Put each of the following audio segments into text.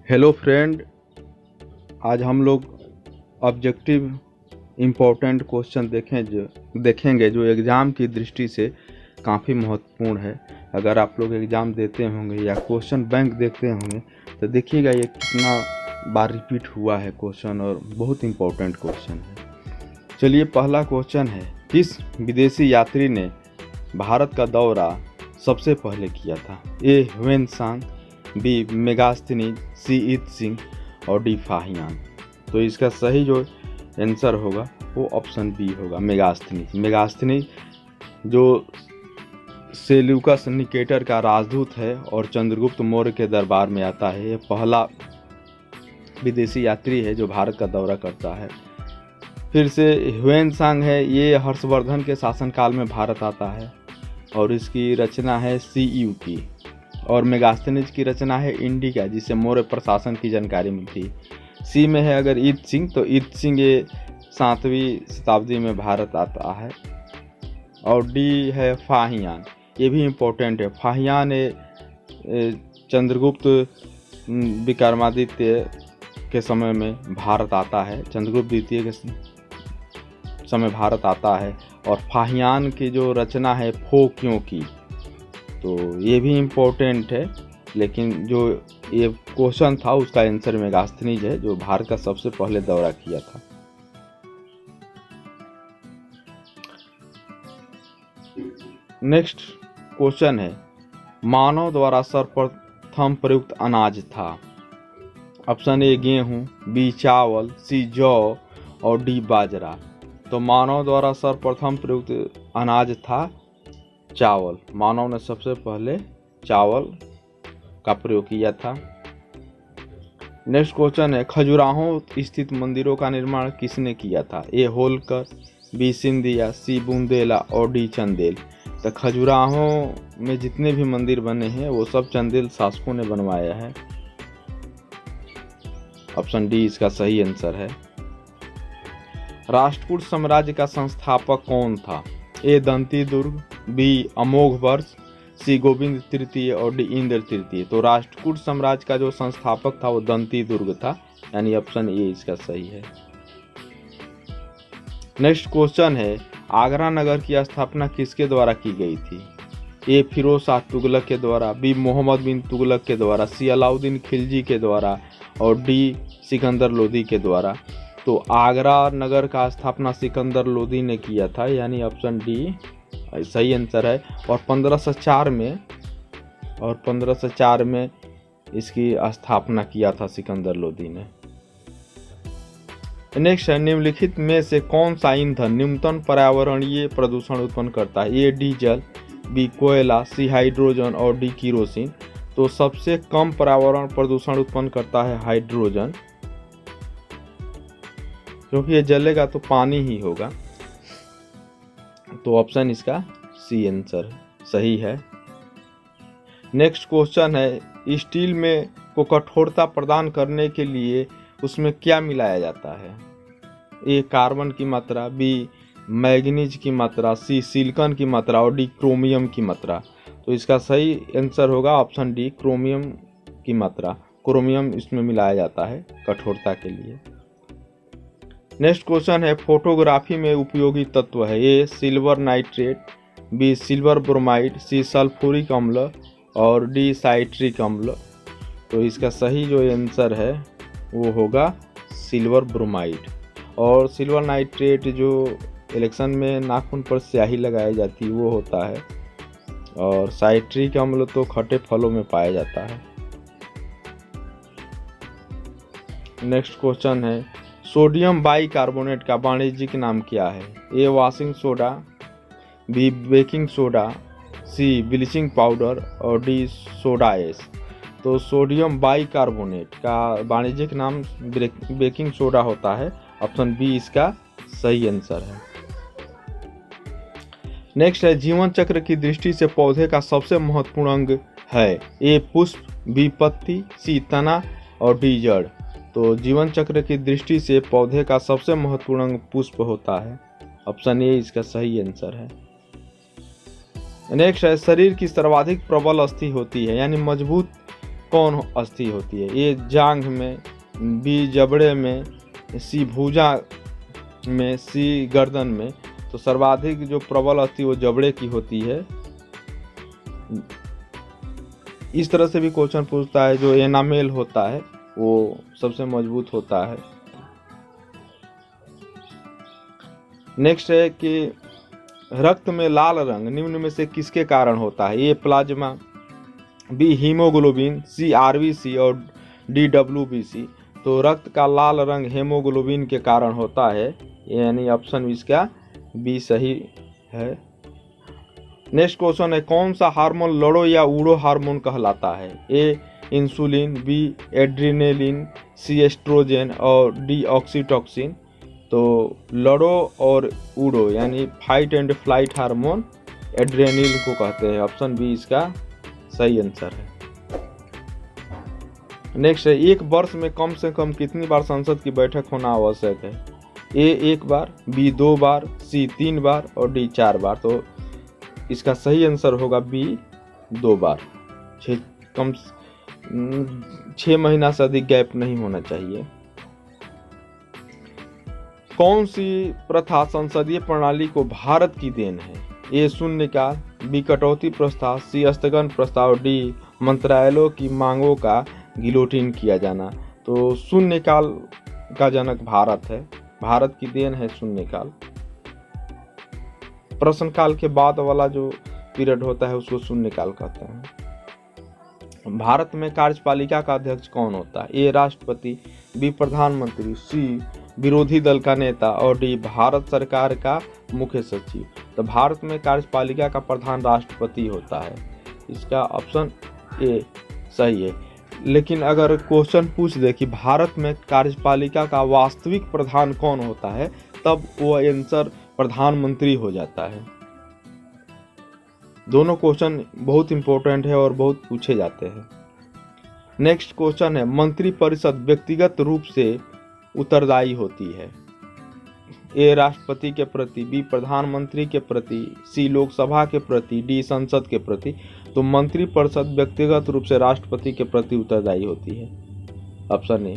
Hello friend, आज हम लोग ऑब्जेक्टिव इम्पोर्टेंट क्वेश्चन देखेंगे जो एग्ज़ाम की दृष्टि से काफ़ी महत्वपूर्ण है। अगर आप लोग एग्ज़ाम देते होंगे या क्वेश्चन बैंक देखते होंगे तो देखिएगा ये कितना बार रिपीट हुआ है क्वेश्चन और बहुत इम्पोर्टेंट क्वेश्चन है। चलिए, पहला क्वेश्चन है, किस विदेशी यात्री ने भारत का दौरा सबसे पहले किया था? ए ह्वेनसांग, बी मेगास्थनीज, सी ईत सिंह और डी फाहियान। तो इसका सही जो आंसर होगा वो ऑप्शन बी होगा, मेगास्थनीज। मेगास्थनीज जो सेल्यूकस निकेटर का राजदूत है और चंद्रगुप्त मौर्य के दरबार में आता है। ये पहला विदेशी यात्री है जो भारत का दौरा करता है। फिर से ह्वेनसांग है, ये हर्षवर्धन के शासनकाल में भारत आता है और इसकी रचना है CUT। और मेगास्थनीज की रचना है इंडिका, जिससे मौर्य प्रशासन की जानकारी मिलती है। सी में है अगर ईत सिंह, तो ईत सिंह ये 7वीं शताब्दी में भारत आता है। और डी है फाहियान, ये भी इम्पोर्टेंट है। फाहियान चंद्रगुप्त विक्रमादित्य के समय में भारत आता है, चंद्रगुप्त द्वितीय के समय भारत आता है। और फाहियान की जो रचना है फोक्यों की, तो ये भी इम्पोर्टेंट है, लेकिन जो ये क्वेश्चन था उसका आंसर मेगास्थनीज है जो भारत का सबसे पहले दौरा किया था। नेक्स्ट क्वेश्चन है, मानव द्वारा सर्वप्रथम प्रयुक्त अनाज था? ऑप्शन ए गेहूं, बी चावल, सी जौ और डी बाजरा। तो मानव द्वारा सर्वप्रथम प्रयुक्त अनाज था चावल। मानव ने सबसे पहले चावल का प्रयोग किया था। नेक्स्ट क्वेश्चन है, खजुराहो स्थित मंदिरों का निर्माण किसने किया था? ए होलकर, बी सिंधिया, सी बुंदेला और डी चंदेल। तो खजुराहो में जितने भी मंदिर बने हैं वो सब चंदेल शासकों ने बनवाया है। ऑप्शन डी इसका सही आंसर है। राष्ट्रकूट साम्राज्य का संस्थापक कौन था? ए दंती दुर्ग, बी अमोघवर्ष, सी गोविंद तृतीय और डी इंद्र तृतीय। तो राष्ट्रकूट साम्राज्य का जो संस्थापक था वो दंती दुर्ग था, यानी ऑप्शन ए इसका सही है। नेक्स्ट क्वेश्चन है, आगरा नगर की स्थापना किसके द्वारा की गई थी? ए फिरोज शाह तुगलक के द्वारा, बी मोहम्मद बिन तुगलक के द्वारा, सी अलाउद्दीन खिलजी के द्वारा और डी सिकंदर लोदी के द्वारा। तो आगरा नगर का स्थापना सिकंदर लोदी ने किया था, यानी ऑप्शन डी सही आंसर है। और 1504 में इसकी स्थापना किया था सिकंदर लोदी ने। नेक्स्ट है, निम्नलिखित में से कौन सा ईंधन न्यूनतम पर्यावरणीय प्रदूषण उत्पन्न करता है? ए डीजल, बी कोयला, सी हाइड्रोजन और डी केरोसिन। तो सबसे कम पर्यावरण प्रदूषण उत्पन्न करता है हाइड्रोजन, क्योंकि ये जलेगा तो पानी ही होगा। तो ऑप्शन इसका सी आंसर सही है। नेक्स्ट क्वेश्चन है, स्टील में को कठोरता प्रदान करने के लिए उसमें क्या मिलाया जाता है? ए कार्बन की मात्रा, बी मैग्नीज की मात्रा, सी सिलिकॉन की मात्रा और डी क्रोमियम की मात्रा। तो इसका सही आंसर होगा ऑप्शन डी, क्रोमियम की मात्रा। क्रोमियम इसमें मिलाया जाता है कठोरता के लिए। नेक्स्ट क्वेश्चन है, फोटोग्राफी में उपयोगी तत्व है? A silver nitrate, B silver bromide, C sulphuric अम्ल और डी साइट्रिक अम्ल। तो इसका सही जो आंसर है वो होगा सिल्वर ब्रोमाइड। और सिल्वर नाइट्रेट जो इलेक्शन में नाखून पर स्याही लगाई जाती है वो होता है, और साइट्रिक अम्ल तो खट्टे फलों में पाया जाता है। नेक्स्ट क्वेश्चन है, सोडियम बाइकार्बोनेट का वाणिज्यिक नाम क्या है? A washing soda, B baking soda, C bleaching powder और डी सोडा एस। तो सोडियम बाइकार्बोनेट का वाणिज्यिक नाम बेकिंग सोडा होता है। ऑप्शन बी इसका सही आंसर है। नेक्स्ट है, जीवन चक्र की दृष्टि से पौधे का सबसे महत्वपूर्ण अंग है? ए पुष्प, बी पत्ती, सी तना और डी जड़। तो जीवन चक्र की दृष्टि से पौधे का सबसे महत्वपूर्ण अंग पुष्प होता है। ऑप्शन ए इसका सही आंसर है। नेक्स्ट है, शरीर की सर्वाधिक प्रबल अस्थि होती है, यानी मजबूत कौन अस्थि होती है? ए जांघ में, बी जबड़े में, सी भुजा में, सी गर्दन में। तो सर्वाधिक जो प्रबल अस्थि वो जबड़े की होती है। इस तरह से भी क्वेश्चन पूछता है। जो एनामेल होता है वो सबसे मजबूत होता है। नेक्स्ट है कि रक्त में लाल रंग निम्न में से किसके कारण होता है? ए प्लाज्मा, बी हीमोग्लोबिन, सी आरबीसी और डी डब्ल्यूबीसी। तो रक्त का लाल रंग हेमोग्लोबिन के कारण होता है, यानी ऑप्शन इसका बी सही है। नेक्स्ट क्वेश्चन है कौन सा हार्मोन लड़ो या उड़ो हार्मोन कहलाता है? ए इंसुलिन, बी एड्रिनेलिन, सी एस्ट्रोजन और डी ऑक्सीटोसिन। तो लड़ो और उड़ो यानी fight and flight hormone adrenaline को कहते हैं। ऑप्शन बी इसका सही आंसर है। नेक्स्ट है एक वर्ष में कम से कम कितनी बार संसद की बैठक होना आवश्यक है? ए 1 बार, बी 2 बार, सी 3 बार और डी 4 बार। तो इसका सही आंसर होगा बी 2 बार। 6 महीना से अधिक गैप नहीं होना चाहिए। कौन सी प्रथा संसदीय प्रणाली को भारत की देन है? ए शून्यकाल, बी कटौती प्रस्ताव, सी स्थगन प्रस्ताव, डी मंत्रालयों की मांगों का गिलोटिन किया जाना। तो शून्यकाल का जनक भारत है, भारत की देन है शून्यकाल। प्रश्नकाल के बाद वाला जो पीरियड होता है उसको शून्यकाल कहते हैं। भारत में कार्यपालिका का अध्यक्ष कौन होता है? ए राष्ट्रपति, बी प्रधानमंत्री, सी विरोधी दल का नेता और डी भारत सरकार का मुख्य सचिव। तो भारत में कार्यपालिका का प्रधान राष्ट्रपति होता है। इसका ऑप्शन ए सही है। लेकिन अगर क्वेश्चन पूछ दे कि भारत में कार्यपालिका का वास्तविक प्रधान कौन होता है, तब वो आंसर प्रधानमंत्री हो जाता है। दोनों क्वेश्चन बहुत इंपॉर्टेंट है और बहुत पूछे जाते हैं। नेक्स्ट क्वेश्चन है मंत्रिपरिषद व्यक्तिगत रूप से उत्तरदायी होती है? ए राष्ट्रपति के प्रति, बी प्रधानमंत्री के प्रति, सी लोकसभा के प्रति, डी संसद के प्रति। तो मंत्रिपरिषद व्यक्तिगत रूप से राष्ट्रपति के प्रति उत्तरदायी होती है। Option A.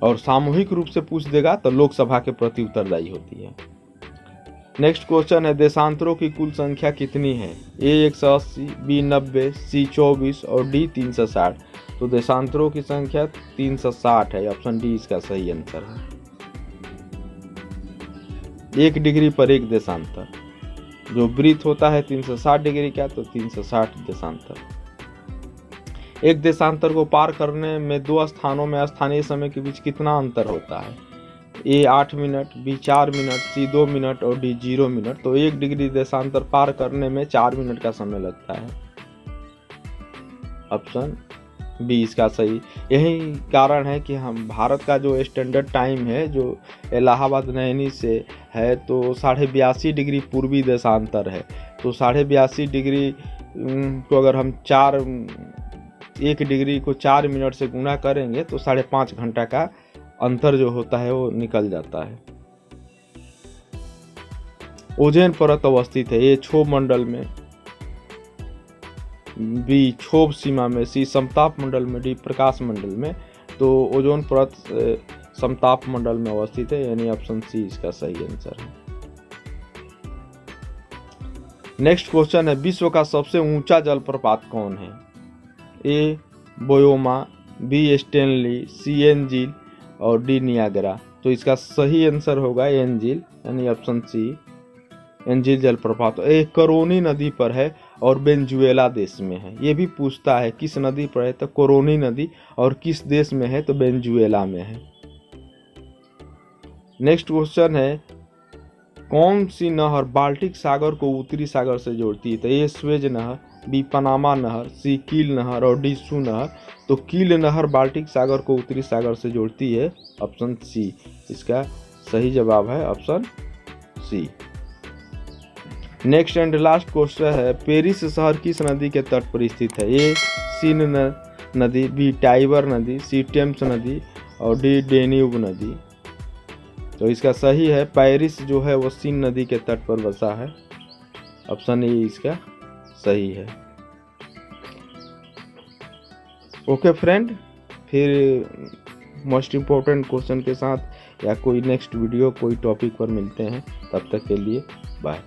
और सामूहिक रूप से पूछ देगा तो लोकसभा के प्रति उत्तरदायी होती है। नेक्स्ट क्वेश्चन है देशांतरों की कुल संख्या कितनी है? ए 180, बी 90, सी 24 और डी 360। तो देशांतरों की संख्या 360 है। ऑप्शन डी इसका सही आंसर है। 1 डिग्री पर एक देशांतर, जो वृत्त होता है 360 डिग्री का, तो 360 देशांतर। एक देशांतर को पार करने में 2 स्थानों में स्थानीय समय के बीच कितना अंतर होता है? ए 8 मिनट, बी 4 मिनट, सी 2 मिनट और डी 0 मिनट। तो 1 डिग्री देशांतर पार करने में 4 मिनट का समय लगता है। ऑप्शन बी इसका सही। यही कारण है कि हम भारत का जो स्टैंडर्ड टाइम है जो इलाहाबाद नैनी से है तो 82.5 डिग्री पूर्वी देशांतर है। तो 82.5 डिग्री को अगर हम 1 डिग्री को 4 मिनट से गुणा करेंगे तो 5.5 घंटा का अंतर जो होता है वो निकल जाता है। ओजोन परत अवस्थित है? ए क्षोभ मंडल में, बी क्षोभ सीमा में, सी समताप मंडल में, डी प्रकाश मंडल में। तो ओजोन परत समताप मंडल में अवस्थित है, यानी ऑप्शन सी इसका सही आंसर है। नेक्स्ट क्वेश्चन है विश्व का सबसे ऊंचा जलप्रपात कौन है? ए बोयोमा, बी स्टेनली, सी एंजिल और डी नियाग्रा। तो इसका सही आंसर होगा एंजिल, यानी ऑप्शन सी एंजिल जलप्रपात। एक करोनी नदी पर है और वेनेजुएला देश में है। ये भी पूछता है किस नदी पर है, तो करोनी नदी, और किस देश में है, तो वेनेजुएला में है। नेक्स्ट क्वेश्चन है कौन सी नहर बाल्टिक सागर को उत्तरी सागर से जोड़ती है? तो ए स्वेज नहर, बी पनामा नहर, सी कील नहर और डी सू नहर। तो कील नहर बाल्टिक सागर को उत्तरी सागर से जोड़ती है। ऑप्शन सी इसका सही जवाब है, option C. Next and last question है पेरिस शहर किस नदी के तट पर स्थित है? ए सीन नदी, बी टाइबर नदी, सी टेम्स नदी और डी डेन्यूब नदी। तो इसका सही है पेरिस जो है वो सीन नदी के तट पर बसा है। ऑप्शन ए इसका सही है। ओके फ्रेंड, फिर मोस्ट इम्पोर्टेंट क्वेश्चन के साथ या कोई नेक्स्ट वीडियो कोई टॉपिक पर मिलते हैं। तब तक के लिए बाय।